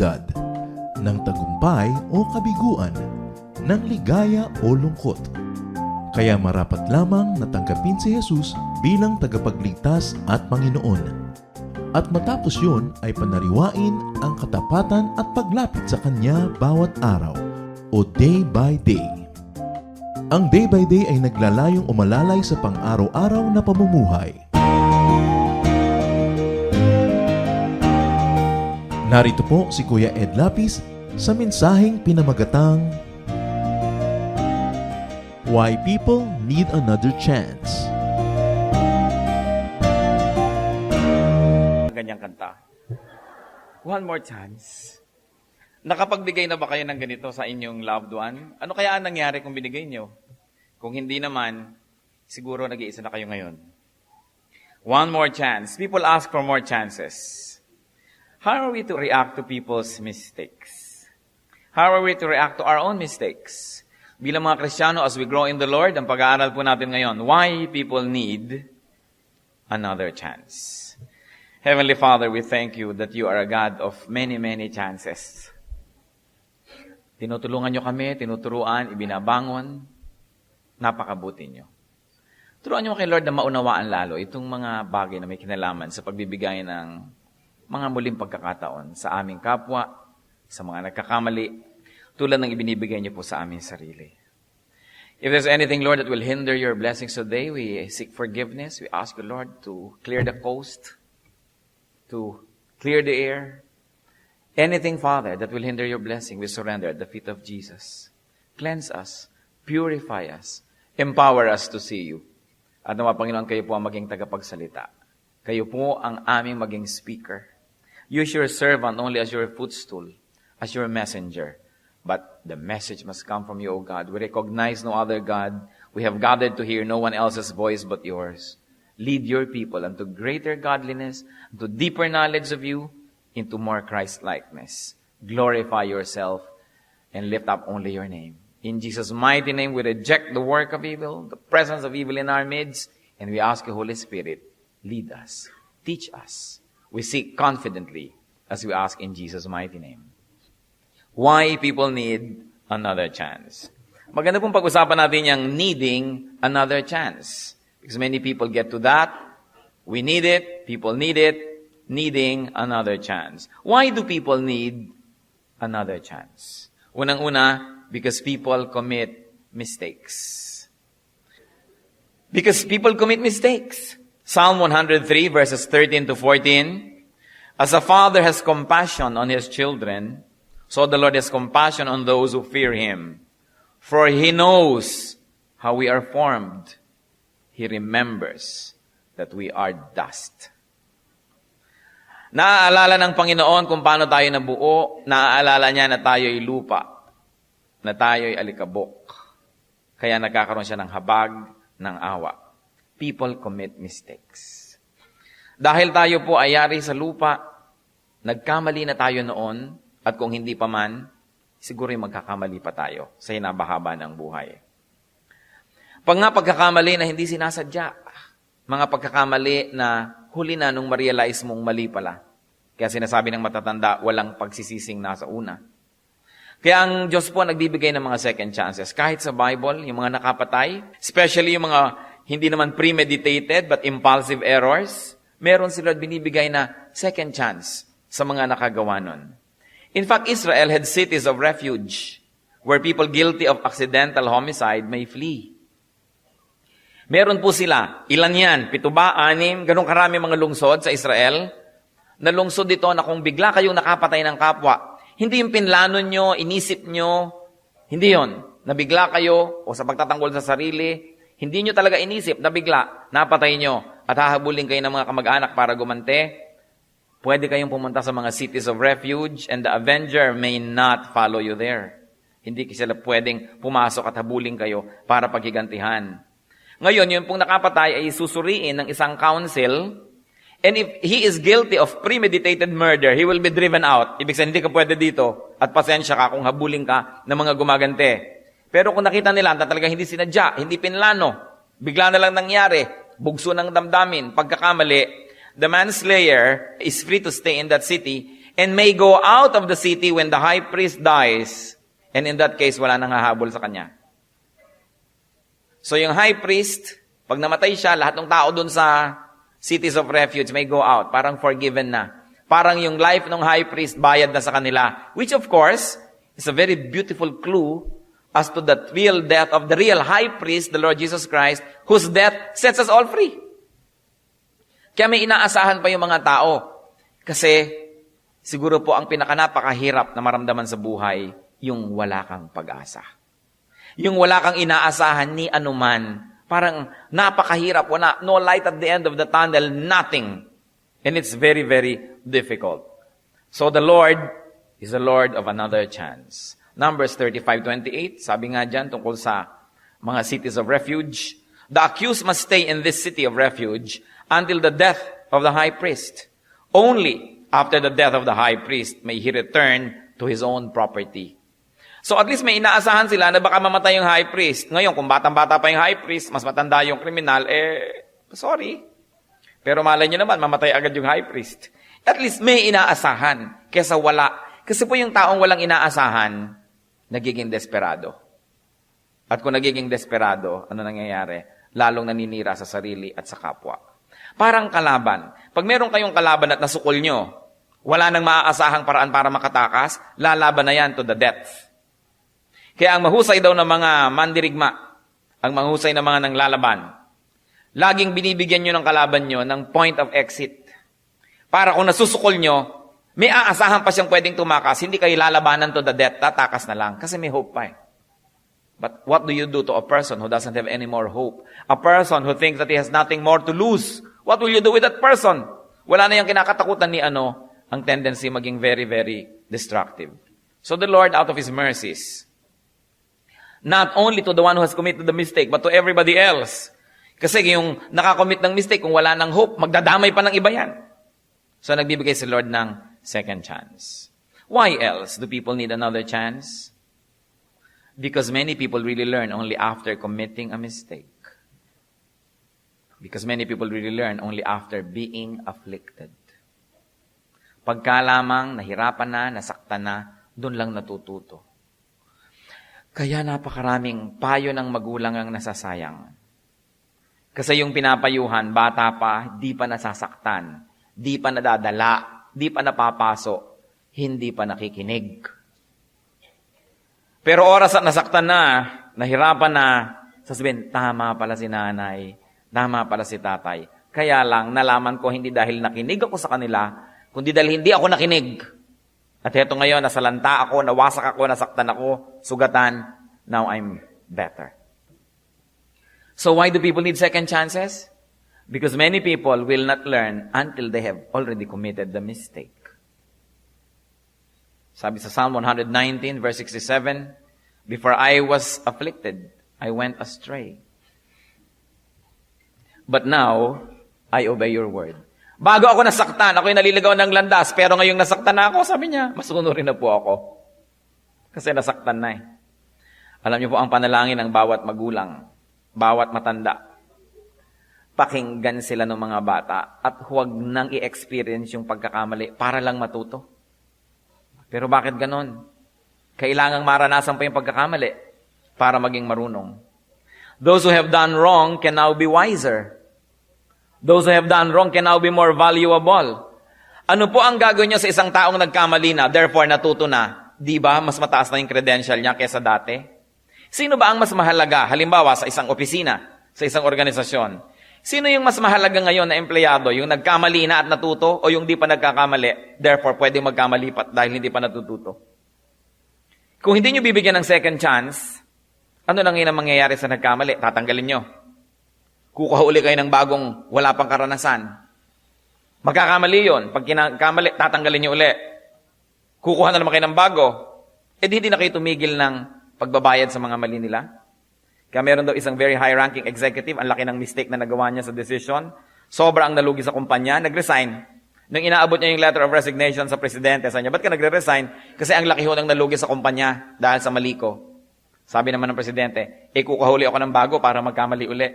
kalamidad, ng tagumpay o kabiguan, ng ligaya o lungkot. Kaya marapat lamang na tanggapin si Jesus bilang tagapagligtas at Panginoon. At matapos yun ay panariwain ang katapatan at paglapit sa Kanya bawat araw o day by day. Ang day by day ay naglalayong umalalay sa pang-araw-araw na pamumuhay. Narito po si Kuya Ed Lapis sa mensaheng pinamagatang Why People Need Another Chance. Ganyang kanta. One more chance. Nakapagbigay na ba kayo ng ganito sa inyong loved one? Ano kaya ang nangyari kung binigay nyo? Kung hindi naman, siguro nag-iisa na kayo ngayon. One more chance. People ask for more chances. How are we to react to people's mistakes? How are we to react to our own mistakes? Bilang mga Kristiyano, as we grow in the Lord, ang pag-aaral po natin ngayon, why people need another chance. Heavenly Father, we thank you that you are a God of many, many chances. Tinutulungan nyo kami, tinuturuan, ibinabangon, napakabuti nyo. Turuan nyo kay Lord na maunawaan lalo itong mga bagay na may kinalaman sa pagbibigay ng mga muling pagkakataon sa aming kapwa, sa mga nagkakamali, tulad ng ibinibigay niyo po sa aming sarili. If there's anything, Lord, that will hinder your blessings today, we seek forgiveness. We ask you, Lord, to clear the coast, to clear the air. Anything, Father, that will hinder your blessing, we surrender at the feet of Jesus. Cleanse us, purify us, empower us to see you. At nawa, Panginoon, kayo po ang maging tagapagsalita. Kayo po ang aming maging speaker. Use your servant only as your footstool, as your messenger. But the message must come from you, O God. We recognize no other God. We have gathered to hear no one else's voice but yours. Lead your people unto greater godliness, unto deeper knowledge of you, into more Christ-likeness. Glorify yourself and lift up only your name. In Jesus' mighty name, we reject the work of evil, the presence of evil in our midst, and we ask you, Holy Spirit, lead us, teach us. We seek confidently as we ask in Jesus' mighty name. Why people need another chance. Maganda pong pag-usapan natin yung needing another chance. Because many people get to that. We need it. People need it. Needing another chance. Why do people need another chance? Unang-una, because people commit mistakes. Because people commit mistakes. Psalm 103 verses 13 to 14. As a father has compassion on his children, so the Lord has compassion on those who fear him. For he knows how we are formed. He remembers that we are dust. Naaalala ng Panginoon kung paano tayo nabuo. Naaalala niya na tayo'y lupa, na tayo'y alikabok. Kaya nagkakaroon siya ng habag, ng awa. People commit mistakes. Dahil tayo po ay yari sa lupa, nagkamali na tayo noon, at kung hindi pa man, siguro magkakamali pa tayo sa hinabahaba ng buhay. Pagkakamali na hindi sinasadya, mga pagkakamali na huli na nung ma-realize mong mali pala. Kaya sinasabi ng matatanda, walang pagsisising nasa una. Kaya ang Diyos po nagbibigay ng mga second chances. Kahit sa Bible, yung mga nakapatay, especially yung mga hindi naman premeditated but impulsive errors, meron sila binibigay na second chance sa mga nakagawa nun. In fact, Israel had cities of refuge where people guilty of accidental homicide may flee. Meron po sila, ilan yan? 7 ba? 6? Ganun karami mga lungsod sa Israel. Na lungsod dito na kung bigla kayong nakapatay ng kapwa, hindi yung pinlano nyo, inisip nyo, hindi yon. Nabigla kayo o sa pagtatanggol sa sarili, hindi nyo talaga inisip na bigla, napatay nyo at hahabulin kayo ng mga kamag-anak para gumante, pwede kayong pumunta sa mga cities of refuge and the avenger may not follow you there. Hindi sila pwedeng pumasok at habulin kayo para paghigantihan. Ngayon, yung pong nakapatay ay susuriin ng isang council, and if he is guilty of premeditated murder, he will be driven out. Ibig sabihin, hindi ka pwede dito at pasensya ka kung habulin ka ng mga gumagante. Pero kung nakita nila na talagang hindi sinadya, hindi pinlano, bigla na lang nangyari, bugso ng damdamin, pagkakamali, the manslayer is free to stay in that city and may go out of the city when the high priest dies. And in that case, wala nang hahabol sa kanya. So yung high priest, pag namatay siya, lahat ng tao dun sa cities of refuge may go out. Parang forgiven na. Parang yung life ng high priest bayad na sa kanila. Which of course, is a very beautiful clue as to the real death of the real high priest, the Lord Jesus Christ, whose death sets us all free. Kaya may inaasahan pa yung mga tao. Kasi siguro po ang pinakanapakahirap na maramdaman sa buhay, yung wala kang pag-asa. Yung wala kang inaasahan ni anuman. Parang napakahirap, wala, no light at the end of the tunnel, nothing. And it's very, very difficult. So the Lord is the Lord of another chance. Numbers 35:28, sabi nga dyan tungkol sa mga cities of refuge. The accused must stay in this city of refuge until the death of the high priest. Only after the death of the high priest may he return to his own property. So at least may inaasahan sila na baka mamatay yung high priest. Ngayon, kung batang-bata pa yung high priest, mas matanda yung kriminal, sorry. Pero malay nyo naman, mamatay agad yung high priest. At least may inaasahan kesa wala. Kasi po yung taong walang inaasahan, nagiging desperado. At kung nagiging desperado, ano nangyayari? Lalong naninira sa sarili at sa kapwa. Parang kalaban. Pag meron kayong kalaban at nasukol nyo, wala nang maaasahang paraan para makatakas, lalaban na yan to the death. Kaya ang mahusay daw ng mga mandirigma, ang mahusay ng mga nanglalaban, laging binibigyan nyo ng kalaban nyo ng point of exit. Para kung nasusukol nyo, may aasahan pa siyang pwedeng tumakas, hindi kayo lalabanan to the death, tatakas na lang, kasi may hope pa eh. But what do you do to a person who doesn't have any more hope? A person who thinks that he has nothing more to lose. What will you do with that person? Wala na yung kinakatakutan ni ang tendency maging very, very destructive. So the Lord, out of His mercies, not only to the one who has committed the mistake, but to everybody else. Kasi yung nakakommit ng mistake, kung wala ng hope, magdadamay pa ng iba yan. So nagbibigay si Lord ng second chance. Why else do people need another chance? Because many people really learn only after committing a mistake. Because many people really learn only after being afflicted. Pagka lamang nahirapan na, nasaktan na, doon lang natututo. Kaya napakaraming payo ng magulang ang nasasayang. Kasi yung pinapayuhan, bata pa, di pa nasasaktan, di pa nadadala, di pa napapaso, hindi pa nakikinig. Pero oras at nasaktan na, nahirapan na, sasabihin, tama pala si nanay, tama pala si tatay. Kaya lang, nalaman ko hindi dahil nakinig ako sa kanila, kundi dahil hindi ako nakinig. At heto ngayon, nasalanta ako, nawasak ako, nasaktan ako, sugatan, now I'm better. So why do people need second chances? Because many people will not learn until they have already committed the mistake. Sabi sa Psalm 119, verse 67, before I was afflicted, I went astray. But now, I obey your word. Bago ako nasaktan, ako'y naliligaw ng landas, pero ngayong nasaktan na ako, sabi niya, masunurin na po ako. Kasi nasaktan na eh. Alam niyo po ang panalangin ng bawat magulang, bawat matanda. Pakinggan sila ng mga bata at huwag nang i-experience yung pagkakamali para lang matuto. Pero bakit ganon? Kailangang maranasan pa yung pagkakamali para maging marunong. Those who have done wrong can now be wiser. Those who have done wrong can now be more valuable. Ano po ang gagawin niyo sa isang taong nagkamali na, therefore natuto na? Di ba mas mataas na yung credential niya kaysa dati? Sino ba ang mas mahalaga? Halimbawa, sa isang opisina, sa isang organisasyon. Sino yung mas mahalaga ngayon na empleyado? Yung nagkamali na at natuto o yung di pa nagkakamali? Therefore, pwede magkamali pa dahil hindi pa natututo. Kung hindi nyo bibigyan ng second chance, ano lang yun ang mangyayari sa nagkamali? Tatanggalin nyo. Kukuha uli kayo ng bagong wala pang karanasan. Magkakamali yun. Pag kinakamali, tatanggalin nyo uli. Kukuha na naman kayo ng bago. Hindi na kayo tumigil ng pagbabayad sa mga mali nila. Kaya meron daw isang very high-ranking executive, ang laki ng mistake na nagawa niya sa decision. Sobra ang nalugi sa kumpanya, nag-resign. Nung inaabot niya yung letter of resignation sa presidente, sabi niya, ba't ka nagre-resign? Kasi ang laki ho ng nalugi sa kumpanya dahil sa mali ko. Sabi naman ng presidente, kukahuli ako ng bago para magkamali uli.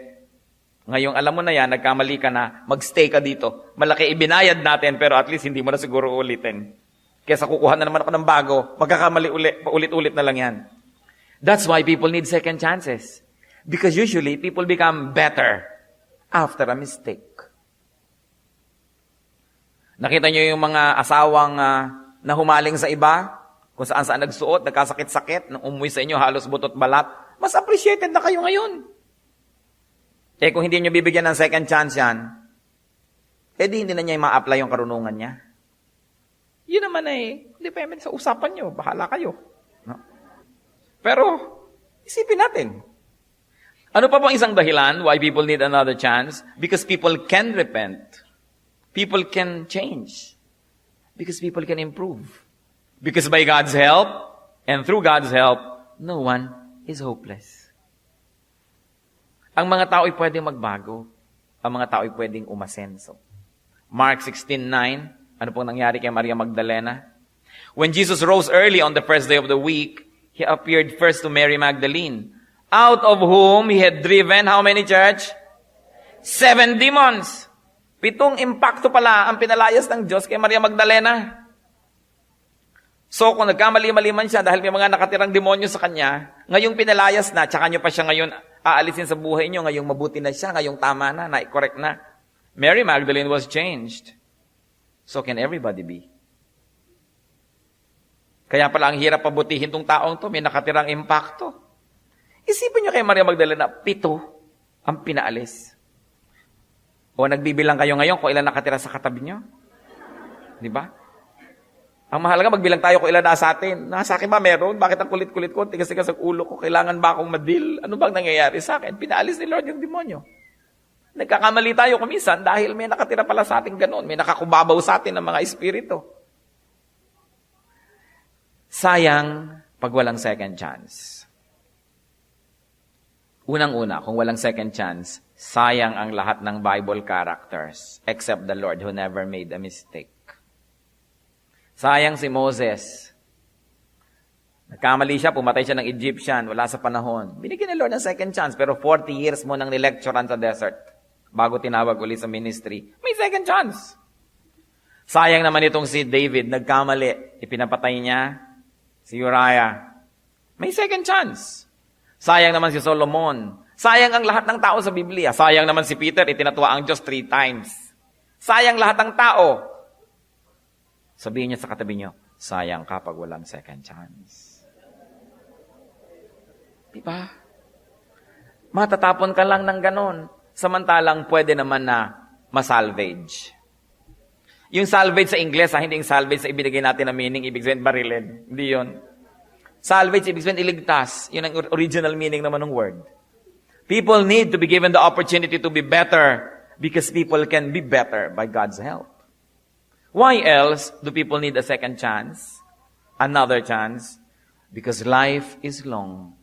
Ngayong alam mo na yan, nagkamali ka na, magstay ka dito. Malaki ibinayad natin, pero at least hindi mo na siguro ulitin. Kesa kukuha na naman ako ng bago, magkakamali paulit-ulit na lang yan. That's why people need second chances. Because usually, people become better after a mistake. Nakita niyo yung mga asawang na humaling sa iba, kung saan nagsuot, nagkasakit-sakit, nung umuwi sa inyo, halos butot balat, mas appreciated na kayo ngayon. Kung hindi niyo bibigyan ng second chance yan, di hindi na niya ma-apply yung karunungan niya. Yun naman depende sa usapan niyo, bahala kayo. No? Pero, isipin natin. Ano pa bang isang dahilan why people need another chance? Because people can repent. People can change. Because people can improve. Because by God's help, and through God's help, no one is hopeless. Ang mga tao ay pwedeng magbago. Ang mga tao ay pwedeng umasenso. Mark 16:9, ano pong nangyari kay Maria Magdalena? When Jesus rose early on the first day of the week, He appeared first to Mary Magdalene, out of whom He had driven, how many, church? 7 demons. 7 impacto pala ang pinalayas ng Diyos kay Maria Magdalena. So, kung nagkamali-mali man siya dahil may mga nakatirang demonyo sa kanya, ngayong pinalayas na, tsaka nyo pa siya ngayon aalisin sa buhay nyo, ngayong mabuti na siya, ngayong tama na, na-correct na. Mary Magdalene was changed. So can everybody be? Kaya pala ang hirap pabutihin tong taong to, may nakatirang impacto. Isipin nyo kay Maria Magdalena, 7 ang pinaalis. O nagbibilang kayo ngayon kung ilan nakatira sa katabi nyo? Di ba? Ang mahalaga, magbilang tayo kung ilan nasa atin. Nasa akin ba meron? Bakit ang kulit-kulit ko? Tigas-tigas ang ulo ko. Kailangan ba akong madil? Ano bang nangyayari sa akin? Pinaalis ni Lord yung demonyo. Nagkakamali tayo kumisan dahil may nakatira pala sa atin ganun. May nakakubabaw sa atin ng mga espiritu. Sayang pag walang second chance. Unang-una, kung walang second chance, sayang ang lahat ng Bible characters except the Lord who never made a mistake. Sayang si Moses. Nagkamali siya, pumatay siya ng Egyptian, wala sa panahon. Binigyan ni Lord ng second chance, pero 40 years mo nang nilecturean sa desert bago tinawag ulit sa ministry. May second chance. Sayang naman itong si David, nagkamali. Ipinapatay niya si Uriah. May second chance. Sayang naman si Solomon. Sayang ang lahat ng tao sa Biblia. Sayang naman si Peter, itinatwa ang Diyos 3 times. Sayang lahat ng tao. Sabihin niya sa katabi niyo, sayang ka pag walang second chance. Diba? Matatapon ka lang ng ganon. Samantalang pwede naman na masalvage. Yung salvage sa Ingles, hindi yung salvage sa ibinigay natin na meaning, ibig sabihin barilin. Hindi yun. Salvage, ibig sabihin iligtas. Yun ang original meaning naman ng word. People need to be given the opportunity to be better because people can be better by God's help. Why else do people need a second chance? Another chance? Because life is long.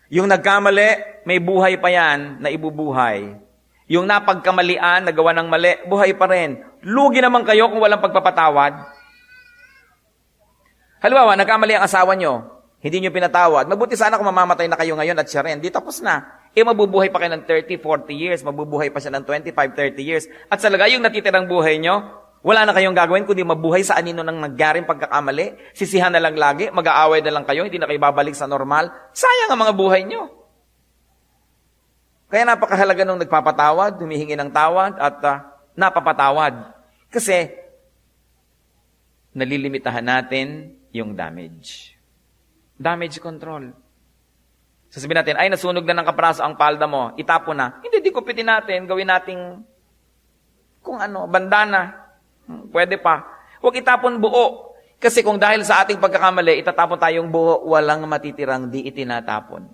Yung nagkamali, may buhay pa yan na ibubuhay. Yung napagkamalian, nagawa ng mali, buhay pa rin. Lugi naman kayo kung walang pagpapatawad. Halimbawa, nagkamali ang asawa nyo, hindi nyo pinatawad. Mabuti sana kung mamamatay na kayo ngayon at siya rin. Di tapos na. Mabubuhay pa kayo ng 30, 40 years. Mabubuhay pa siya ng 25, 30 years. At sa lagay, yung natitirang buhay nyo, wala na kayong gagawin kundi mabuhay sa anino ng nanggaring pagkakamali. Sisihan na lang lagi. Mag-aaway na lang kayo. Hindi na kayo babalik sa normal. Sayang ang mga buhay nyo. Kaya napakahalaga nung nagpapatawad, humihingi ng tawad, at napapatawad. Kasi, nalilimitahan natin yung damage. Damage control. Sasabihin natin, ay, nasunog na ng kapraso ang palda mo, itapon na. Hindi, di kupitin natin, gawin nating kung ano, bandana. Pwede pa. Huwag itapon buo. Kasi kung dahil sa ating pagkakamali, itatapon tayong buo, walang matitirang di itinatapon.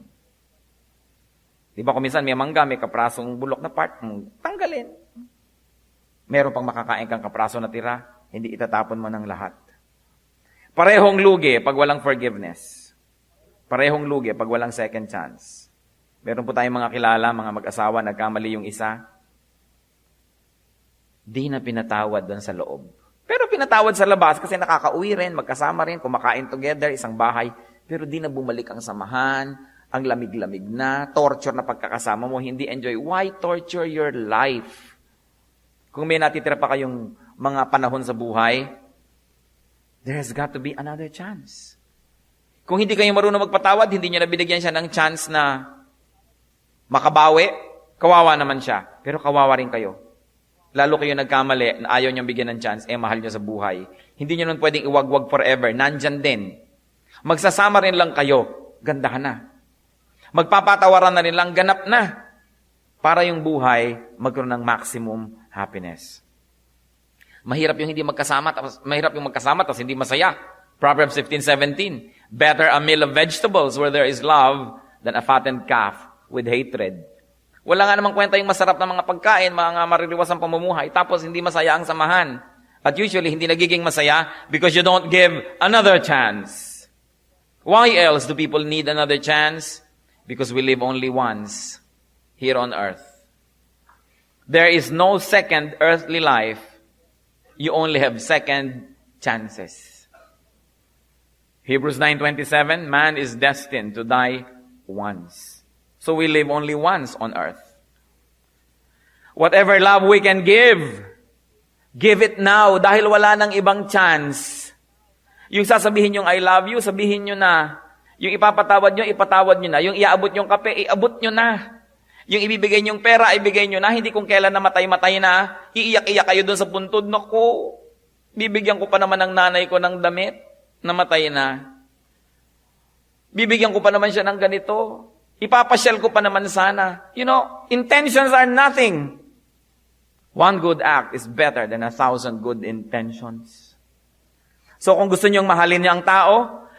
Di ba kung minsan may mangga, may kaprasong bulok na part, tanggalin. Meron pang makakain kang kapraso na tira, hindi itatapon mo ng lahat. Parehong lugi pag walang forgiveness. Parehong lugi pag walang second chance. Meron po tayong mga kilala, mga mag-asawa, nagkamali yung isa. Di na pinatawad doon sa loob. Pero pinatawad sa labas kasi nakakauwi rin, magkasama rin, kumakain together, isang bahay. Pero di na bumalik ang samahan, ang lamig-lamig na, torture na pagkakasama mo, hindi enjoy. Why torture your life? Kung may natitira pa kayong mga panahon sa buhay, there has got to be another chance. Kung hindi kayo marunong magpatawad, hindi nyo nabinigyan siya ng chance na makabawi, kawawa naman siya. Pero kawawa rin kayo. Lalo kayo nagkamali na ayaw niyong bigyan ng chance, mahal niyo sa buhay. Hindi niyo nun pwedeng iwagwag forever. Nandyan din. Magsasama rin lang kayo. Gandahan na. Magpapatawaran na rin lang. Ganap na. Para yung buhay magkaroon ng maximum happiness. Mahirap yung magkasama tapos hindi masaya. Proverbs 15:17. Better a meal of vegetables where there is love than a fattened calf with hatred. Wala nga namang kwenta yung masarap na mga pagkain, mga maririwasang pamumuhay, tapos hindi masaya ang samahan. At usually, hindi nagiging masaya because you don't give another chance. Why else do people need another chance? Because we live only once here on earth. There is no second earthly life. You only have second chances. Hebrews 9:27, man is destined to die once. So we live only once on earth. Whatever love we can give it now dahil wala nang ibang chance. Yung sasabihin yung I love you, sabihin nyo na. Yung ipapatawad nyo na. Yung iaabot yung kape, iabot nyo na. Yung ibibigay nyong pera, ibigay nyo na. Hindi kung kailan namatay-matay na, iiyak-iyak kayo dun sa puntod. Naku, bibigyan ko pa naman ng nanay ko ng damit. Namatay na. Bibigyan ko pa naman siya ng ganito. Ipapasyal ko pa naman sana. You know, intentions are nothing. One good act is better than 1,000 good intentions. So kung gusto niyong mahalin niya ang tao,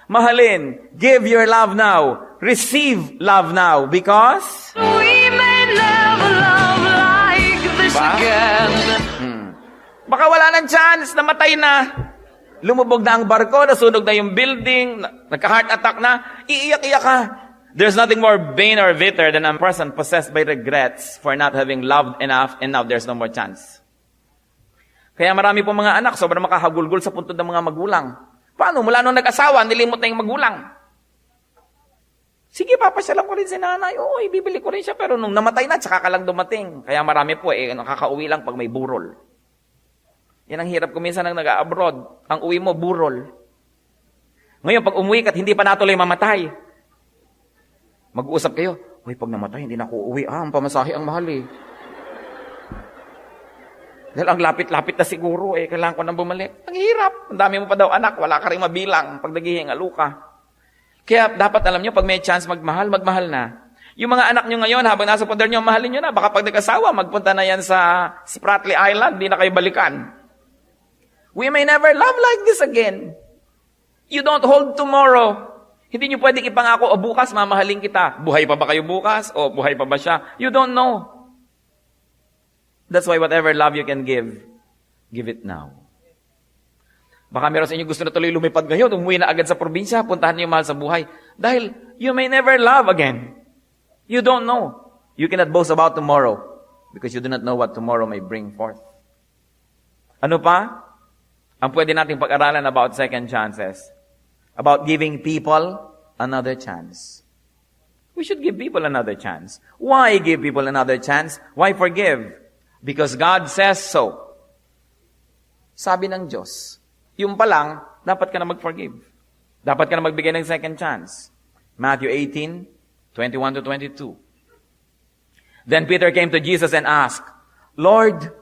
mahalin. Give your love now. Receive love now. Because We may never love like this again. Baka wala ng chance, namatay na. Lumubog na ang barko, nasunog na yung building, nagka-heart attack na, iiyak-iyak ka. There's nothing more vain or bitter than a person possessed by regrets for not having loved enough and now there's no more chance. Kaya marami po mga anak, sobrang makahagulgol sa puntod ng mga magulang. Paano? Mula nung nag-asawa, nilimot na yung magulang. Sige, papasyalan ko rin si nanay. Oo, ibibili ko rin siya. Pero nung namatay na, tsaka ka lang dumating. Kaya marami po, nakakauwi lang pag may burol. Yan ang hirap kuminsan ng nag-abroad. Ang uwi mo, burol. Ngayon, pag umuwi ka at hindi pa natuloy mamatay, mag-uusap kayo, uy, pag namatay, hindi na ako uuwi. Ang pamasahe ang mahal eh. Dahil ang lapit-lapit na siguro kailangan ko nang bumalik. Ang hirap. Ang dami mo pa daw anak, wala ka rin mabilang pag naghihingalu ka. Kaya dapat alam nyo, pag may chance magmahal, magmahal na. Yung mga anak nyo ngayon, habang nasa poder nyo, mahalin nyo na. Baka pag nag-asawa, magpunta na yan sa Spratly Island, di na kayo balikan. We may never love like this again. You don't hold tomorrow. Hindi nyo pwedeng ipangako, bukas mamahalin kita. Buhay pa ba kayo bukas? O buhay pa ba siya? You don't know. That's why whatever love you can give it now. Baka meron sa inyo gusto na tuloy lumipad ngayon, umuwi na agad sa probinsya, puntahan niyo yung mahal sa buhay. Dahil you may never love again. You don't know. You cannot boast about tomorrow because you do not know what tomorrow may bring forth. Ano pa? Ang pwede nating pag-aralan about second chances. About giving people another chance. We should give people another chance. Why give people another chance? Why forgive? Because God says so. Sabi ng Diyos. Yung pa lang, dapat ka na mag-forgive. Dapat ka na magbigay ng second chance. Matthew 18:21-22. Then Peter came to Jesus and asked, Lord,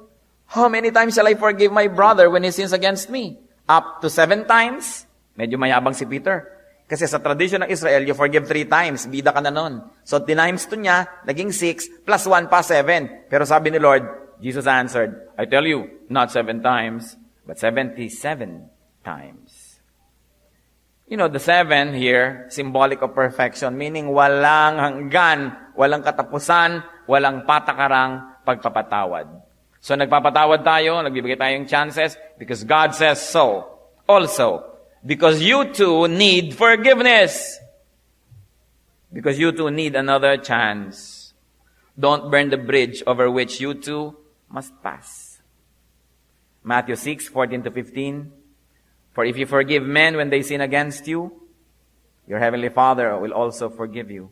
how many times shall I forgive my brother when he sins against me? Up to 7 times? Medyo mayabang si Peter. Kasi sa tradition ng Israel, you forgive 3 times. Bida ka na nun. So, times 2 niya, naging 6, plus 1 pa 7. Pero sabi ni Lord, Jesus answered, I tell you, not 7 times, but 77 times. You know, the 7 here, symbolic of perfection, meaning walang hanggan, walang katapusan, walang patakarang pagpapatawad. So, nagpapatawad tayo, nagbibigay tayong chances, because God says so. Also, because you too need forgiveness. Because you too need another chance. Don't burn the bridge over which you too must pass. Matthew 6:14-15. For if you forgive men when they sin against you, your heavenly Father will also forgive you.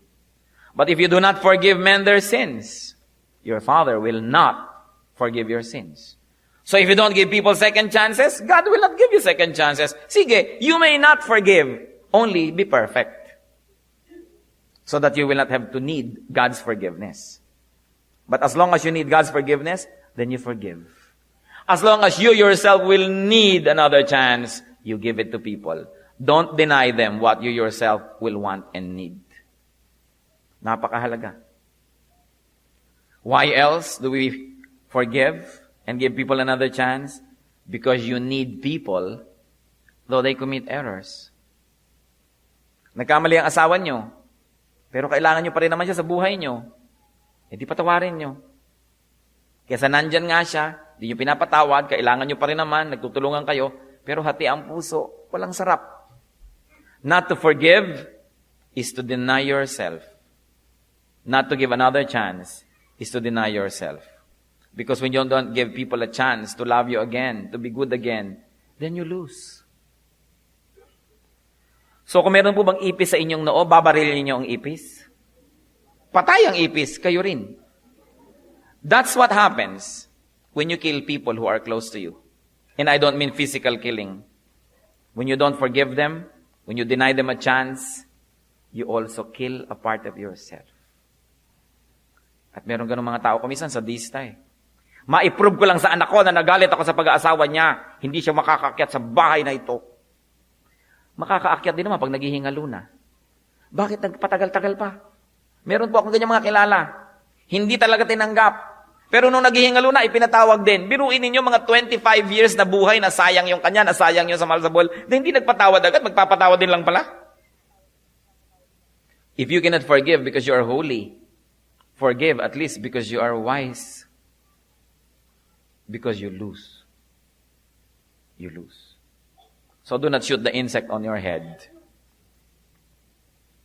But if you do not forgive men their sins, your Father will not forgive your sins. So if you don't give people second chances, God will not give you second chances. Sige, you may not forgive, only be perfect. So that you will not have to need God's forgiveness. But as long as you need God's forgiveness, then you forgive. As long as you yourself will need another chance, you give it to people. Don't deny them what you yourself will want and need. Napakahalaga. Why else do we forgive and give people another chance? Because you need people, though they commit errors. Nagkamali ang asawa nyo, pero kailangan nyo pa rin naman siya sa buhay nyo. Di patawarin nyo. Kesa nandyan nga siya, di nyo pinapatawad, kailangan nyo pa rin naman, nagtutulungan kayo, pero hati ang puso, walang sarap. Not to forgive is to deny yourself. Not to give another chance is to deny yourself. Because when you don't give people a chance to love you again, to be good again, then you lose. So kung meron po bang ipis sa inyong noo, babarilin niyo ang ipis? Patay ang ipis, kayo rin. That's what happens when you kill people who are close to you. And I don't mean physical killing. When you don't forgive them, when you deny them a chance, you also kill a part of yourself. At meron ganun mga tao, kumisan sadista eh. Ma-prove ko lang sa anak ko na nagalit ako sa pag-aasawa niya, hindi siya makakaakyat sa bahay na ito. Makakaakyat din naman pag naghihingalo na. Bakit nagpatagal-tagal pa? Meron po akong ganyan mga kilala. Hindi talaga tinanggap. Pero nung naghihingalo na, ipinatawag din. Biruin ninyo mga 25 years na buhay na sayang yung kanya, na sayang yung sa malsabol. Hindi nagpatawad agad, magpapatawad din lang pala. If you cannot forgive because you are holy, forgive at least because you are wise. Because you lose. You lose. So do not shoot the insect on your head.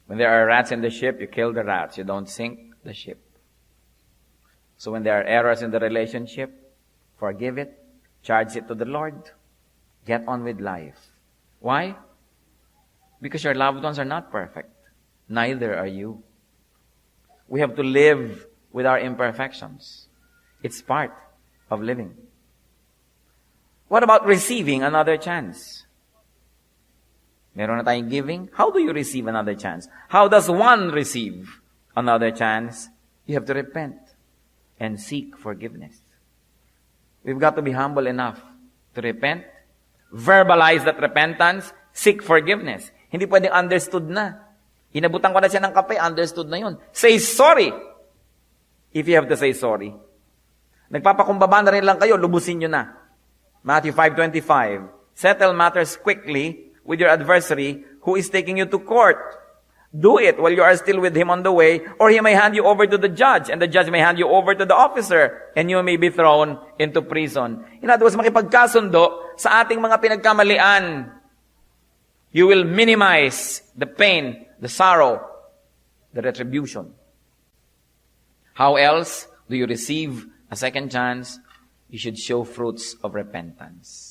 When there are rats in the ship, you kill the rats. You don't sink the ship. So when there are errors in the relationship, forgive it, charge it to the Lord, get on with life. Why? Because your loved ones are not perfect. Neither are you. We have to live with our imperfections. It's part of living. What about receiving another chance? Meron na tayong giving. How do you receive another chance? How does one receive another chance? You have to repent and seek forgiveness. We've got to be humble enough to repent, verbalize that repentance, seek forgiveness. Hindi pwedeng understood na. Inabutan ko na siya ng kape, understood na yun. Say sorry if you have to say sorry. Nagpapakumbaba na rin lang kayo, lubusin nyo na. Matthew 5:25. Settle matters quickly with your adversary who is taking you to court. Do it while you are still with him on the way, or he may hand you over to the judge, and the judge may hand you over to the officer, and you may be thrown into prison. In other words, makipagkasundo sa ating mga pinagkamalian. You will minimize the pain, the sorrow, the retribution. How else do you receive a second chance? You should show fruits of repentance.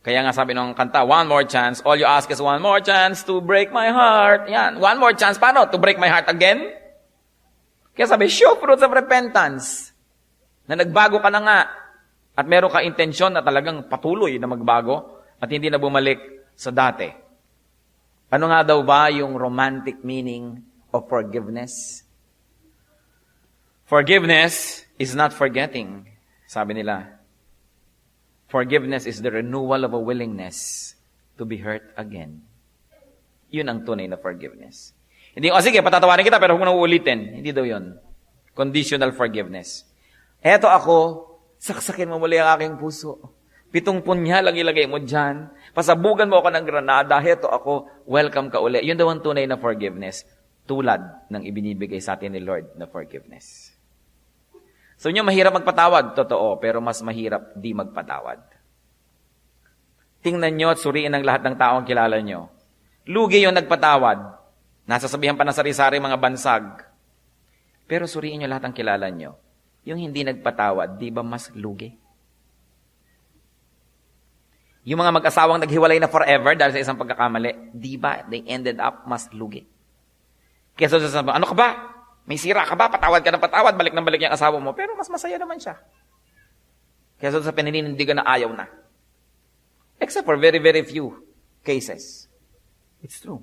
Kaya nga sabi ng kanta, one more chance. All you ask is one more chance to break my heart. Yan, one more chance. Paano? To break my heart again? Kaya sabi, show fruits of repentance. Na nagbago ka na nga. At meron ka intensyon na talagang patuloy na magbago at hindi na bumalik sa dati. Ano nga daw ba yung romantic meaning of forgiveness? Forgiveness is not forgetting, sabi nila. Forgiveness is the renewal of a willingness to be hurt again. Yun ang tunay na forgiveness. Hindi, sige, patatawarin kita pero huwag mo na uulitin. Hindi daw yun. Conditional forgiveness. Eto ako, saksakin mo muli ang aking puso. 7 punya lang ilagay mo dyan. Pasabugan mo ako ng granada. Eto ako, welcome ka uli. Yun daw ang tunay na forgiveness. Tulad ng ibinibigay sa atin ni Lord na forgiveness. So nyo, mahirap magpatawad, totoo, pero mas mahirap di magpatawad. Tingnan nyo at suriin ang lahat ng taong kilala nyo. Lugi yung nagpatawad. Nasasabihan pa ng sari-sari mga bansag. Pero suriin nyo lahat ng kilala nyo. Yung hindi nagpatawad, di ba mas lugi? Yung mga mag-asawang naghiwalay na forever dahil sa isang pagkakamali, di ba they ended up mas lugi? Kaya sabi, ano ka ba? May sira ka ba? Patawad ka ng patawad, balik ng balik yung asawa mo. Pero mas masaya naman siya. Kaya sa paninindigan na ayaw na. Except for very, very few cases. It's true.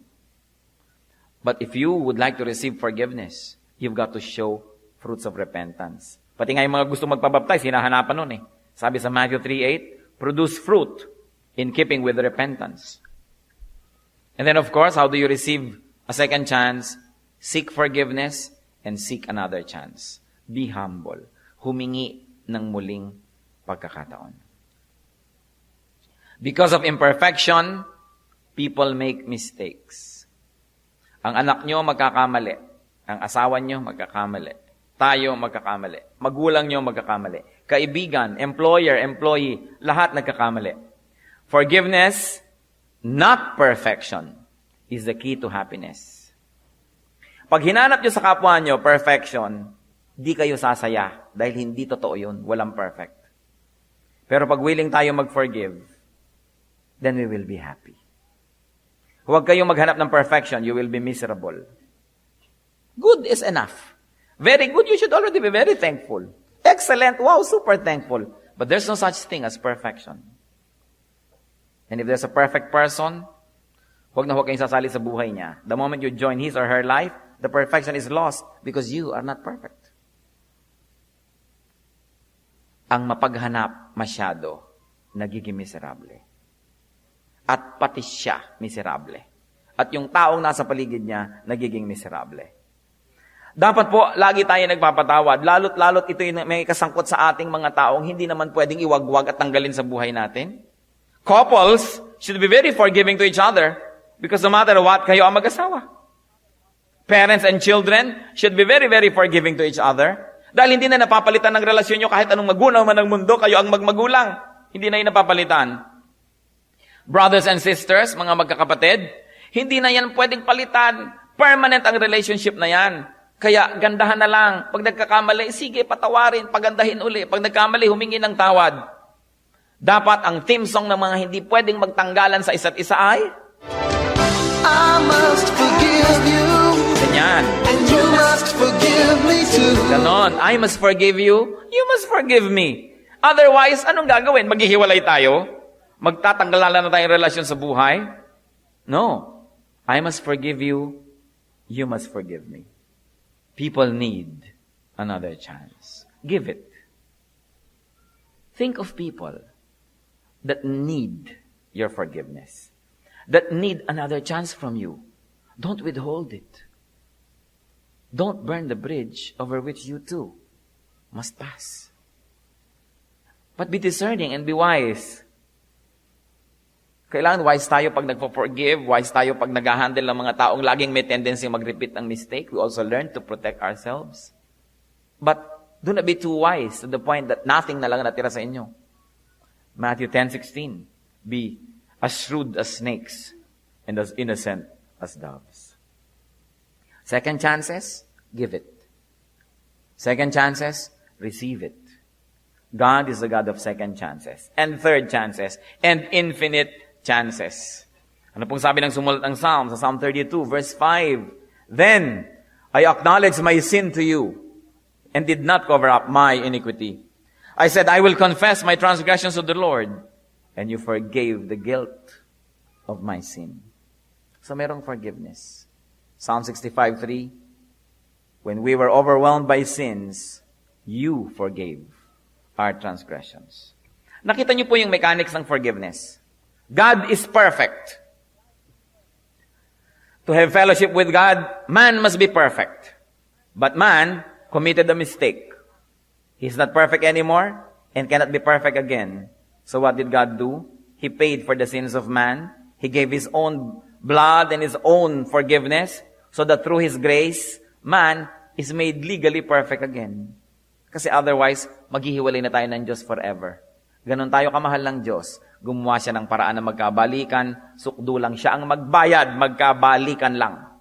But if you would like to receive forgiveness, you've got to show fruits of repentance. Pati nga yung mga gusto magpabaptize, hinahanapan nun eh. Sabi sa Matthew 3:8, produce fruit in keeping with repentance. And then of course, how do you receive a second chance? Seek forgiveness and seek another chance. Be humble. Humingi ng muling pagkakataon. Because of imperfection, people make mistakes. Ang anak nyo magkakamali. Ang asawa nyo magkakamali. Tayo magkakamali. Magulang nyo magkakamali. Kaibigan, employer, employee, lahat nagkakamali. Forgiveness, not perfection, is the key to happiness. Pag hinanap nyo sa kapwa nyo perfection, di kayo sasaya dahil hindi totoo yun. Walang perfect. Pero pag willing tayo mag-forgive, then we will be happy. Huwag kayong maghanap ng perfection, you will be miserable. Good is enough. Very good, you should already be very thankful. Excellent, wow, super thankful. But there's no such thing as perfection. And if there's a perfect person, huwag na huwag kayong sasali sa buhay niya. The moment you join his or her life, the perfection is lost because you are not perfect. Ang mapaghanap masyado, nagiging miserable. At pati siya, miserable. At yung taong nasa paligid niya, nagiging miserable. Dapat po, lagi tayo nagpapatawad. Lalot ito yung may kasangkot sa ating mga taong hindi naman pwedeng iwagwag at tanggalin sa buhay natin. Couples should be very forgiving to each other because no matter what, kayo ang mag-asawa. Parents and children should be very, very forgiving to each other. Dahil hindi na napapalitan ng relasyon nyo kahit anong magunaw man ng mundo, kayo ang magmagulang. Hindi na yun napapalitan. Brothers and sisters, mga magkakapatid, hindi na yan pwedeng palitan. Permanent ang relationship na yan. Kaya gandahan na lang. Pag nagkakamali, sige, patawarin, pagandahin uli. Pag nagkamali, humingi ng tawad. Dapat ang theme song ng mga hindi pwedeng magtanggalan sa isa't isa ay I must forgive you, ganyan. and you must forgive me too. Ganon. I must forgive you, you must forgive me. Otherwise, anong gagawin? Maghihiwalay tayo? Magtatanggalan na tayong relasyon sa buhay? No. I must forgive you, you must forgive me. People need another chance. Give it. Think of people that need your forgiveness, that need another chance from you. Don't withhold it. Don't burn the bridge over which you too must pass. But be discerning and be wise. Kailangan wise tayo pag nagpo-forgive, wise tayo pag nag-handle ng mga taong laging may tendency mag-repeat ng mistake. We also learn to protect ourselves. But do not be too wise to the point that nothing na lang natira sa inyo. Matthew 10:16, be as shrewd as snakes and as innocent as doves. Second chances, give it. Second chances, receive it. God is the God of second chances, and third chances, and infinite chances. Ano pong sabi ng sumulat ng Psalm, sa Psalm 32, verse 5, then I acknowledged my sin to you, and did not cover up my iniquity. I said, I will confess my transgressions to the Lord, and you forgave the guilt of my sin. So merong forgiveness. Psalm 65:3, when we were overwhelmed by sins, you forgave our transgressions. Nakita niyo po yung mechanics ng forgiveness. God is perfect. To have fellowship with God, man must be perfect. But man committed a mistake. He's not perfect anymore and cannot be perfect again. So what did God do? He paid for the sins of man. He gave His own blood and His own forgiveness so that through His grace, man is made legally perfect again. Kasi otherwise, maghihiwalay na tayo ng Diyos forever. Ganon tayo kamahal ng Diyos. Gumawa siya ng paraan na magkabalikan, sukdo lang siya ang magbayad, magkabalikan lang.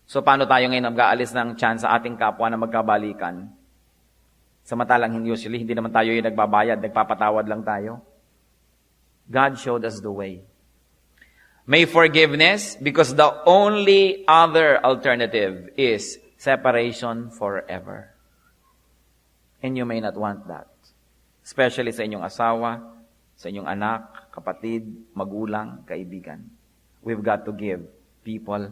So paano tayo ngayon mag-aalis ng chance sa ating kapwa na magkabalikan? Samantalang usually, hindi naman tayo yung nagbabayad, nagpapatawad lang tayo. God showed us the way. May forgiveness because the only other alternative is separation forever. And you may not want that. Especially sa inyong asawa, sa inyong anak, kapatid, magulang, kaibigan. We've got to give people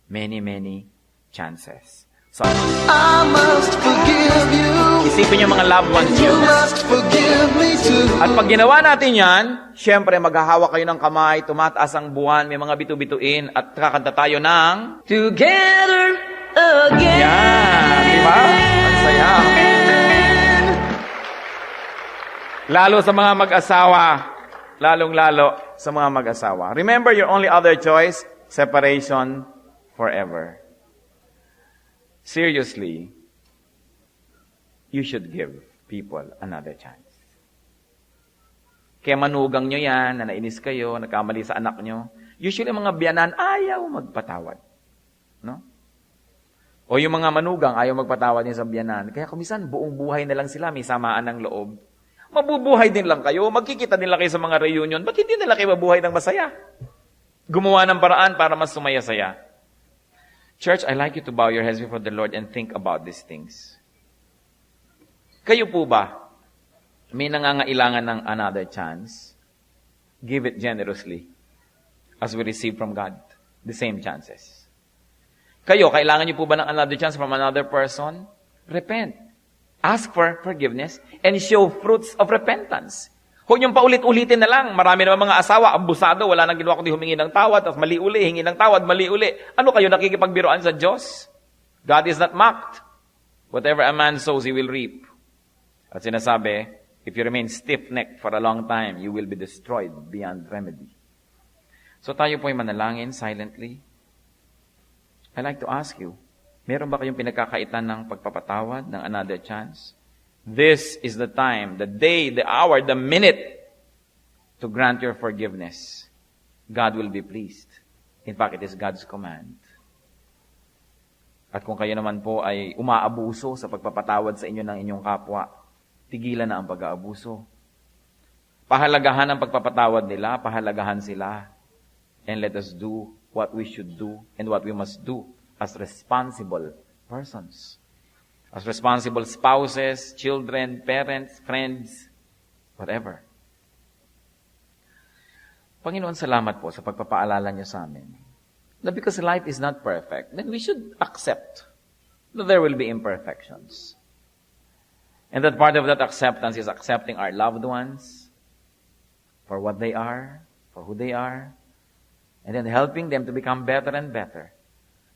many, many chances. So, I must forgive you. isipin yung mga loved ones You nyo. must forgive me too. At pag ginawa natin yan, syempre maghahawak kayo ng kamay, tumataas ang buwan, may mga bitu-bituin, at kakanta tayo ng... Together again. Yan! Di ba? Ang saya. Lalo sa mga mag-asawa. Lalong-lalo sa mga mag-asawa. Remember, your only other choice, separation forever. Seriously, you should give people another chance. Kaya manugang nyo yan, na nainis kayo, nagkamali sa anak nyo. Usually, mga biyanan, ayaw magpatawad. No? O yung mga manugang, ayaw magpatawad niya sa biyanan. Kaya kumisan, buong buhay na lang sila, may samaan ng loob. Mabubuhay din lang kayo, magkikita din lang kayo sa mga reunion. Ba't hindi nila kayo mabuhay ng masaya? Gumawa ng paraan para mas sumaya-saya. Church, I'd like you to bow your heads before the Lord and think about these things. Kayo po ba, may nangangailangan ng another chance? Give it generously as we receive from God the same chances. Kayo, kailangan niyo po ba ng another chance from another person? Repent. Ask for forgiveness and show fruits of repentance. Huwag niyong paulit-ulitin na lang. Marami naman mga asawa, abusado, wala nang ginawa kundi humingi ng tawad, tapos mali uli, hingi ng tawad, mali uli. Ano kayo, nakikipagbiroan sa Diyos? God is not mocked. Whatever a man sows, he will reap. At sinasabi, if you remain stiff-necked for a long time, you will be destroyed beyond remedy. So tayo po'y manalangin silently. I'd like to ask you, meron ba kayong pinagkakaitan ng pagpapatawad, ng another chance? This is the time, the day, the hour, the minute to grant your forgiveness. God will be pleased. In fact, it is God's command. At kung kayo naman po ay umaabuso sa pagpapatawad sa inyo ng inyong kapwa, tigilan na ang pag-aabuso. Pahalagahan ang pagpapatawad nila, pahalagahan sila. And let us do what we should do and what we must do as responsible persons. As responsible spouses, children, parents, friends, whatever. Panginoon, salamat po sa pagpapaalala niyo sa amin. That because life is not perfect, then we should accept that there will be imperfections. And that part of that acceptance is accepting our loved ones for what they are, for who they are, and then helping them to become better and better.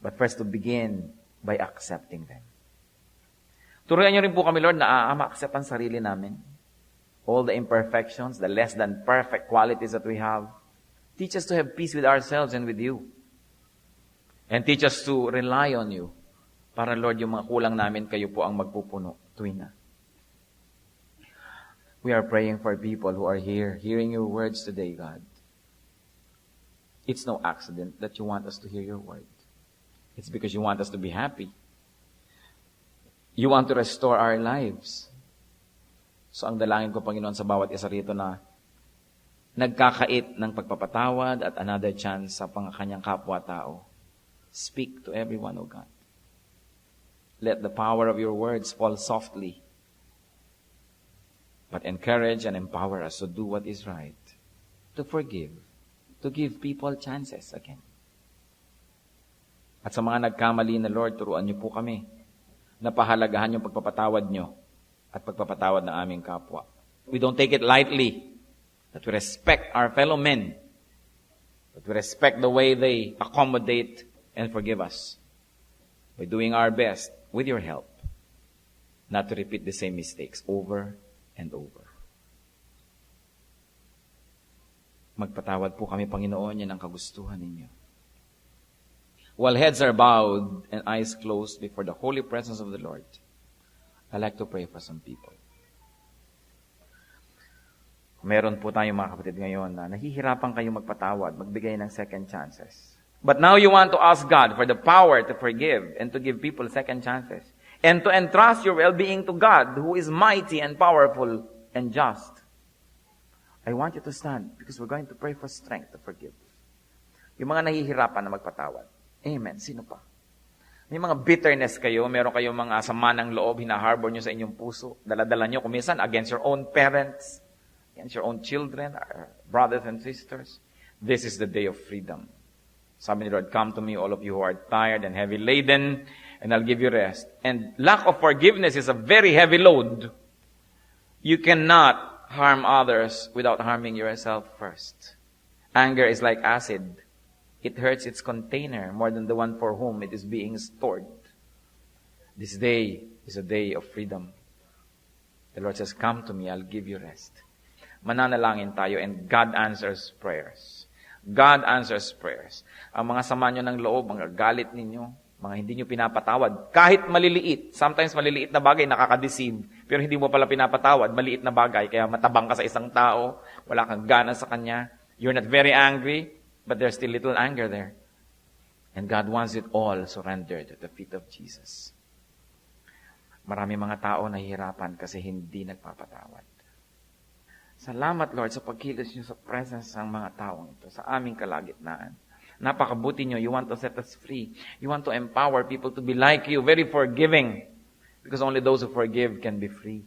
But first to begin by accepting them. Turuan niyo rin po kami, Lord, na ma-accept ang sarili namin. All the imperfections, the less than perfect qualities that we have. Teach us to have peace with ourselves and with you. And teach us to rely on you. Para, Lord, yung mga kulang namin, kayo po ang magpupuno tuwing na. We are praying for people who are here, hearing your words today, God. It's no accident that you want us to hear your word. It's because you want us to be happy. You want to restore our lives. So ang dalangin ko, Panginoon, sa bawat isa rito na nagkakait ng pagpapatawad at another chance sa kanyang kapwa-tao. Speak to everyone, O God. Let the power of your words fall softly, but encourage and empower us to do what is right, to forgive, to give people chances again. At sa mga nagkamali na, Lord, turuan niyo po kami na pahalagahan yung pagpapatawad nyo at pagpapatawad ng aming kapwa. We don't take it lightly that we respect our fellow men, that we respect the way they accommodate and forgive us by doing our best with your help not to repeat the same mistakes over and over. Magpatawad po kami, Panginoon, yan ang kagustuhan ninyo. While heads are bowed and eyes closed before the holy presence of the Lord, I'd like to pray for some people. Meron po tayong mga kapatid ngayon na nahihirapan kayong magpatawad, magbigay ng second chances. But now you want to ask God for the power to forgive and to give people second chances. And to entrust your well-being to God, who is mighty and powerful and just. I want you to stand because we're going to pray for strength to forgive. Yung mga nahihirapan na magpatawad. Amen. Sino pa? May mga bitterness kayo, meron kayong mga sama ng loob, hinaharbor nyo sa inyong puso. Daladala nyo kuminsan against your own parents, against your own children, our brothers and sisters. This is the day of freedom. Sabi ni Lord, come to me, all of you who are tired and heavy laden, and I'll give you rest. And lack of forgiveness is a very heavy load. You cannot harm others without harming yourself first. Anger is like acid. It hurts its container more than the one for whom it is being stored. This day is a day of freedom. The Lord says, come to me, I'll give you rest. Mananalangin tayo and God answers prayers. God answers prayers. Ang mga sama nyo ng loob, mga galit ninyo, mga hindi nyo pinapatawad, kahit maliliit, sometimes maliliit na bagay nakaka-deceive, pero hindi mo pala pinapatawad, maliit na bagay, kaya matabang ka sa isang tao, wala kang gana sa kanya, you're not very angry, but there's still little anger there. And God wants it all surrendered at the feet of Jesus. Marami mga tao nahihirapan kasi hindi nagpapatawad. Salamat, Lord, sa pagkilos niyo sa presence ng mga taong ito, sa aming kalagitnaan. Napakabuti niyo. You want to set us free. You want to empower people to be like you, very forgiving. Because only those who forgive can be free.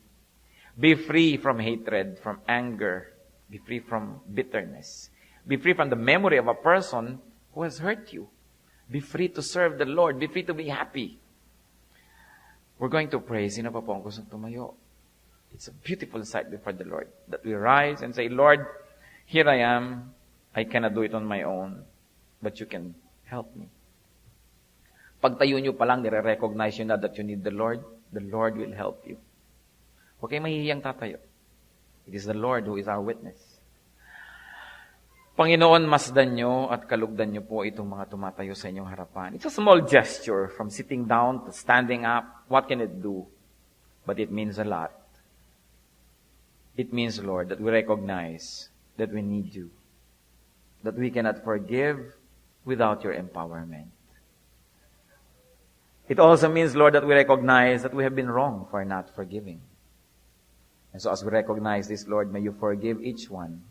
Be free from hatred, from anger. Be free from bitterness. Be free from the memory of a person who has hurt you. Be free to serve the Lord. Be free to be happy. We're going to pray. Sino pa po ang gustong tumayo? It's a beautiful sight before the Lord. That we rise and say, Lord, here I am. I cannot do it on my own. But you can help me. Pagtayo nyo pa lang, nire-recognize nyo na that you need the Lord will help you. Huwag kayong mahihiyang tatayo. It is the Lord who is our witness. Panginoon, masdan nyo at kalugdan nyo po itong mga tumatayo sa inyong harapan. It's a small gesture from sitting down to standing up. What can it do? But it means a lot. It means, Lord, that we recognize that we need you. That we cannot forgive without your empowerment. It also means, Lord, that we recognize that we have been wrong for not forgiving. And so as we recognize this, Lord, may you forgive each one.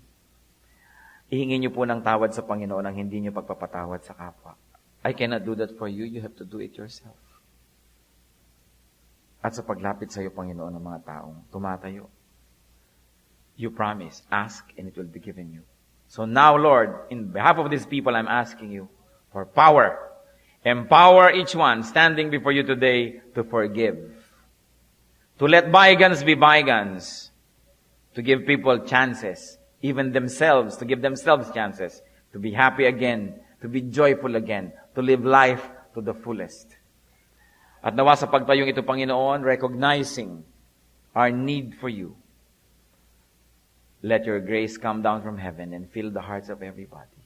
Ihingin niyo po ng tawad sa Panginoon ang hindi niyo pagpapatawad sa kapwa. I cannot do that for you. You have to do it yourself. At sa paglapit sa iyo, Panginoon, ng mga taong tumatayo, you promise, ask and it will be given you. So now, Lord, in behalf of these people, I'm asking you for power. Empower each one standing before you today to forgive. To let bygones be bygones. To give people chances. Even themselves, to give themselves chances. To be happy again. To be joyful again. To live life to the fullest. At nawa sa pagtayong ito, Panginoon, recognizing our need for you. Let your grace come down from heaven and fill the hearts of everybody.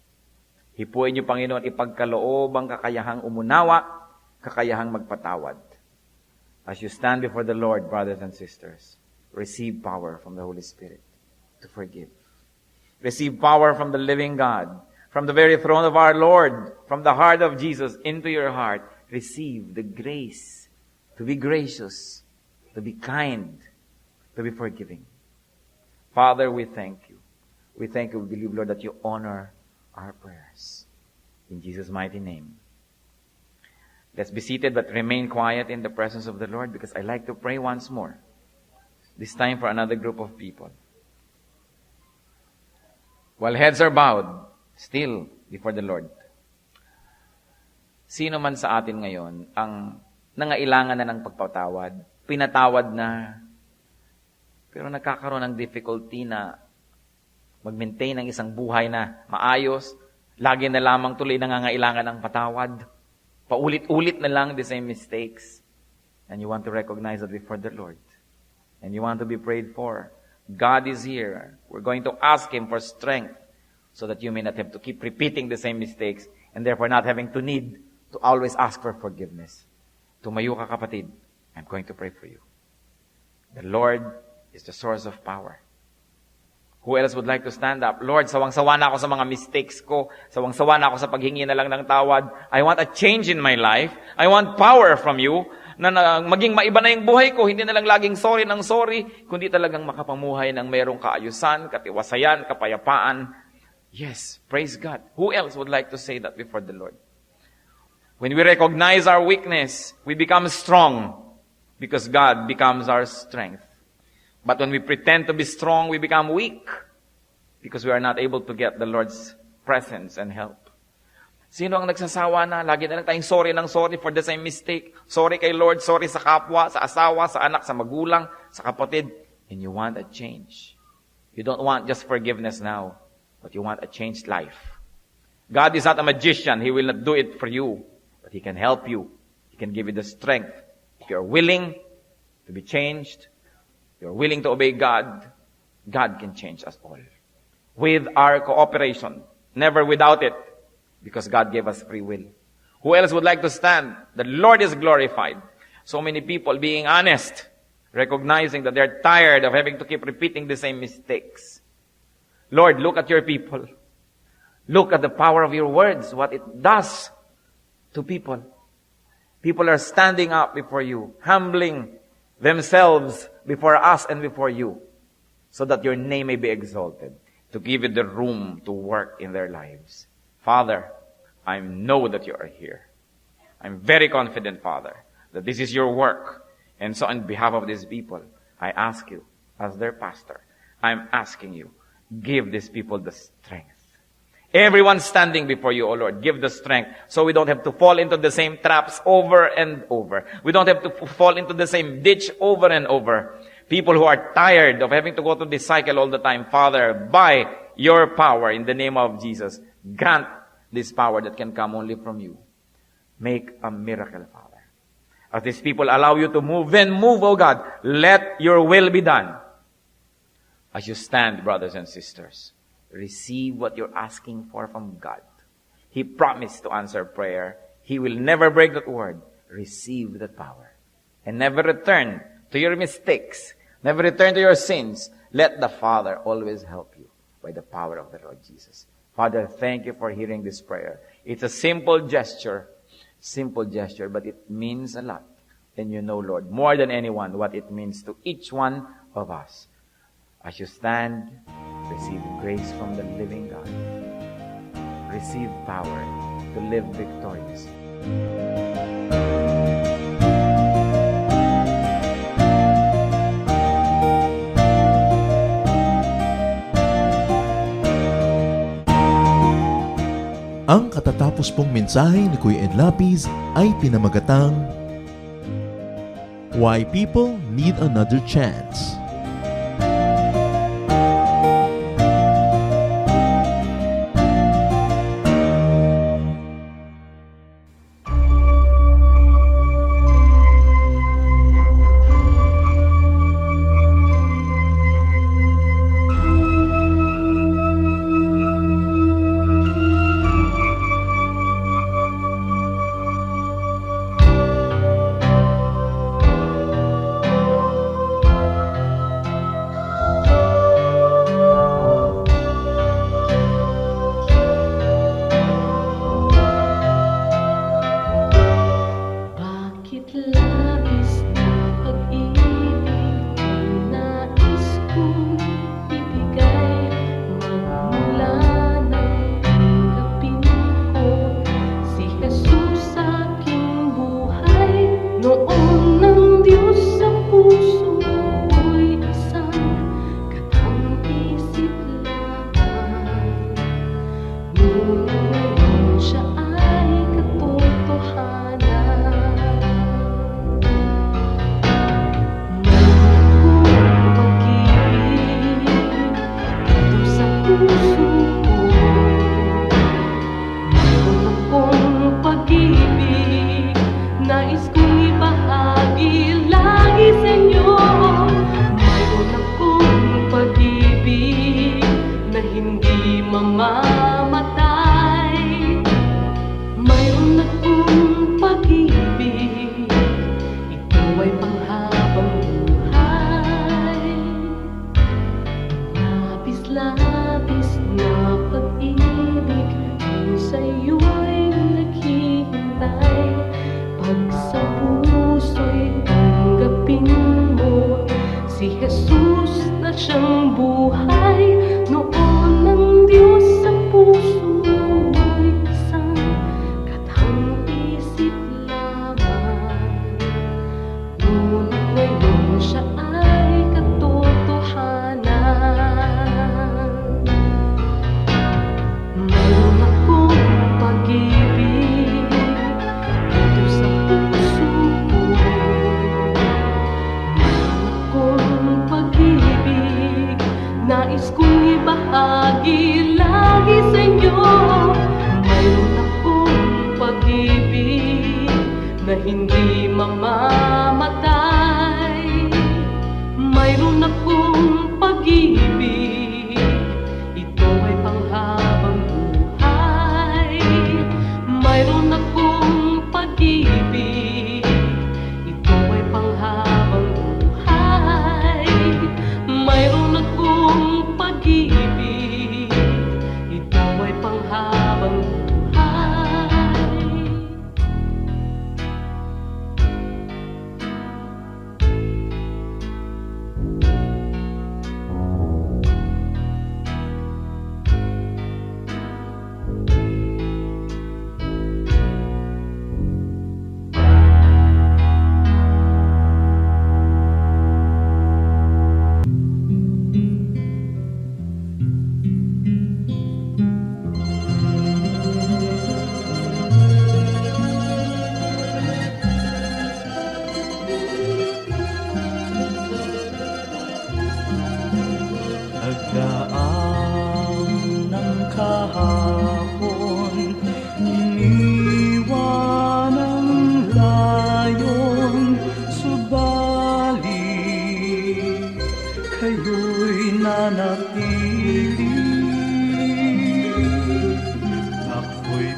Hipuin niyo, Panginoon, ipagkaloob ang kakayahang umunawa, kakayahang magpatawad. As you stand before the Lord, brothers and sisters, receive power from the Holy Spirit to forgive. Receive power from the living God, from the very throne of our Lord, from the heart of Jesus into your heart. Receive the grace to be gracious, to be kind, to be forgiving. Father, we thank you. We thank you, we believe, Lord, that you honor our prayers. In Jesus' mighty name. Let's be seated but remain quiet in the presence of the Lord because I like to pray once more. This time for another group of people. While heads are bowed, still before the Lord. Sino man sa atin ngayon ang nangailangan na ng pagpatawad, pinatawad na, pero nagkakaroon ng difficulty na mag-maintain ng isang buhay na maayos, lagi na lamang tuloy nangangailangan ng patawad, paulit-ulit na lang the same mistakes, and you want to recognize that before the Lord, and you want to be prayed for. God is here. We're going to ask Him for strength so that you may not have to keep repeating the same mistakes and therefore not having to need to always ask for forgiveness. Tumayo ka, kapatid. I'm going to pray for you. The Lord is the source of power. Who else would like to stand up? Lord, sawang-sawa na ako sa mga mistakes ko. Sawang-sawa na ako sa paghingi na lang ng tawad. I want a change in my life. I want power from you. Na maging maiba na yung buhay ko, hindi na lang laging sorry ng sorry, kundi talagang makapamuhay ng mayroong kaayusan, katiwasayan, kapayapaan. Yes, praise God. Who else would like to say that before the Lord? When we recognize our weakness, we become strong because God becomes our strength. But when we pretend to be strong, we become weak because we are not able to get the Lord's presence and help. Sino ang nagsasawa na? Lagi na lang tayong sorry for the same mistake. Sorry kay Lord, sorry sa kapwa, sa asawa, sa anak, sa magulang, sa kapatid. And you want a change. You don't want just forgiveness now, but you want a changed life. God is not a magician. He will not do it for you, but He can help you. He can give you the strength. If you're willing to be changed, you're willing to obey God, God can change us all. With our cooperation, never without it, because God gave us free will. Who else would like to stand? The Lord is glorified. So many people being honest, recognizing that they're tired of having to keep repeating the same mistakes. Lord, look at your people. Look at the power of your words, what it does to people. People are standing up before you, humbling themselves before us and before you, so that your name may be exalted, to give you the room to work in their lives. Father, I know that you are here. I'm very confident, Father, that this is your work. And so on behalf of these people, I ask you, as their pastor, I'm asking you, give these people the strength. Everyone standing before you, O Lord, give the strength so we don't have to fall into the same traps over and over. We don't have to fall into the same ditch over and over. People who are tired of having to go through this cycle all the time, Father, by your power, in the name of Jesus, grant this power that can come only from you. Make a miracle, Father. As these people allow you to move, then move, O God. Let your will be done. As you stand, brothers and sisters, receive what you're asking for from God. He promised to answer prayer. He will never break that word. Receive that power. And never return to your mistakes. Never return to your sins. Let the Father always help you by the power of the Lord Jesus. Father, thank you for hearing this prayer. It's a simple gesture, but it means a lot. And you know, Lord, more than anyone, what it means to each one of us. As you stand, receive grace from the living God. Receive power to live victorious. Ang katatapos pong mensahe ni Kuya Ed Lapis ay pinamagatang Why People Need Another Chance.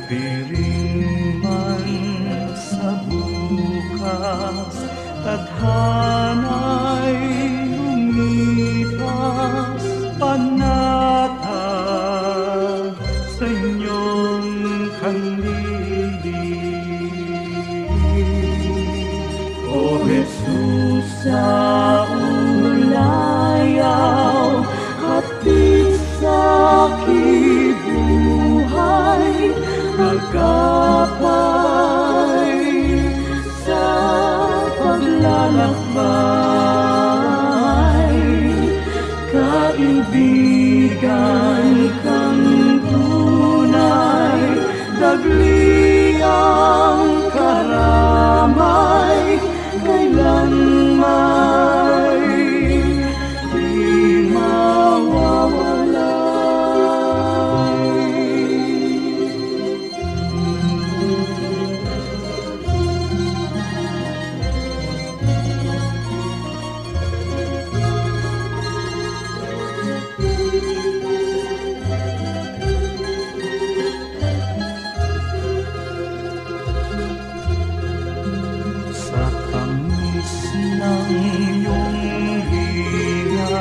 piring man sa bukas, tadhana'y lumipas, panatag sa inyong kandilig. O Jesus, sa ulayaw, hatid sa kibuhay, agapay sa paglalakbay, kaibigan kang tunay, dagli ang karamay, kailanman di sa tamis ng iyong hiya,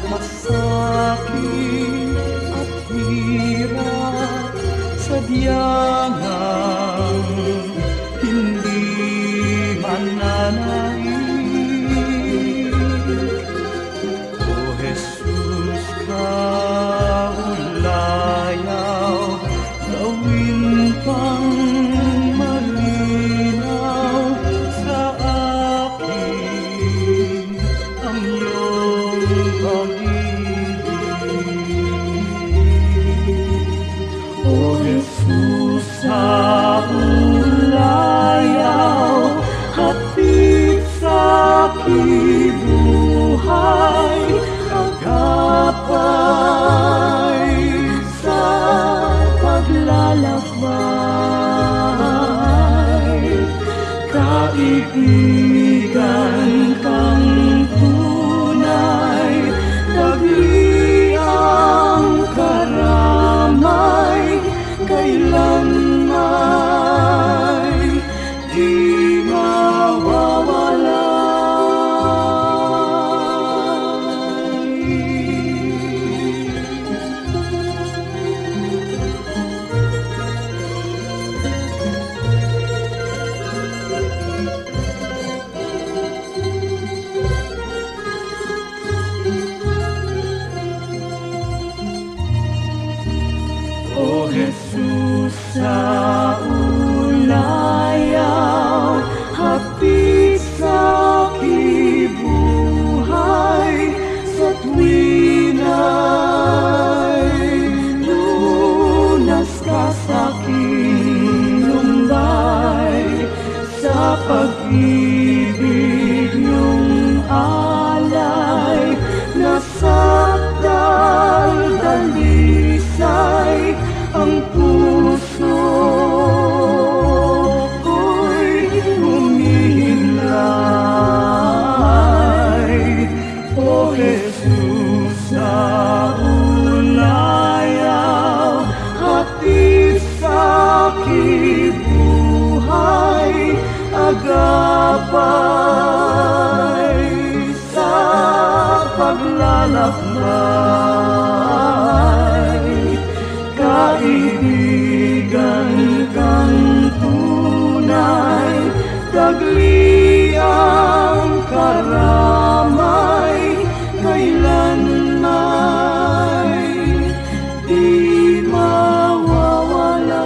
masakit at hirap, sadyang hindi mananaig. O Jesus, kaulayaw, gawin pang malinaw sa akin ang iyong pag-ibig. O Jesus, sa ulayaw, hatid sa kibuhay, agapay sa paglalakbay, kaibigan kang tunay, dagli ang karamay, kailanman di O Jesus, sa ulayaw, hatid sa kibuhay, sa tuwina'y lunas ka sa aking lumbay, sa pag-ibig niyong alay, nasa dalisay ang puso ko'y humihimlay. O Jesus, sa ulayaw, hatid sa kibuhay, agapay sa paglalakbay, kaibigan kang tunay, dagli ang karamay, kailanman di mawawala.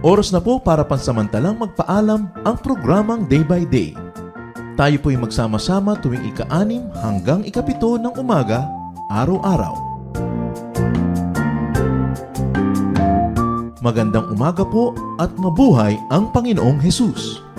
Oras na po para pansamantalang magpaalam ang programang Day by Day. Tayo po'y magsama-sama tuwing ika-6 hanggang ika-7 ng umaga, araw-araw. Magandang umaga po at mabuhay ang Panginoong Hesus!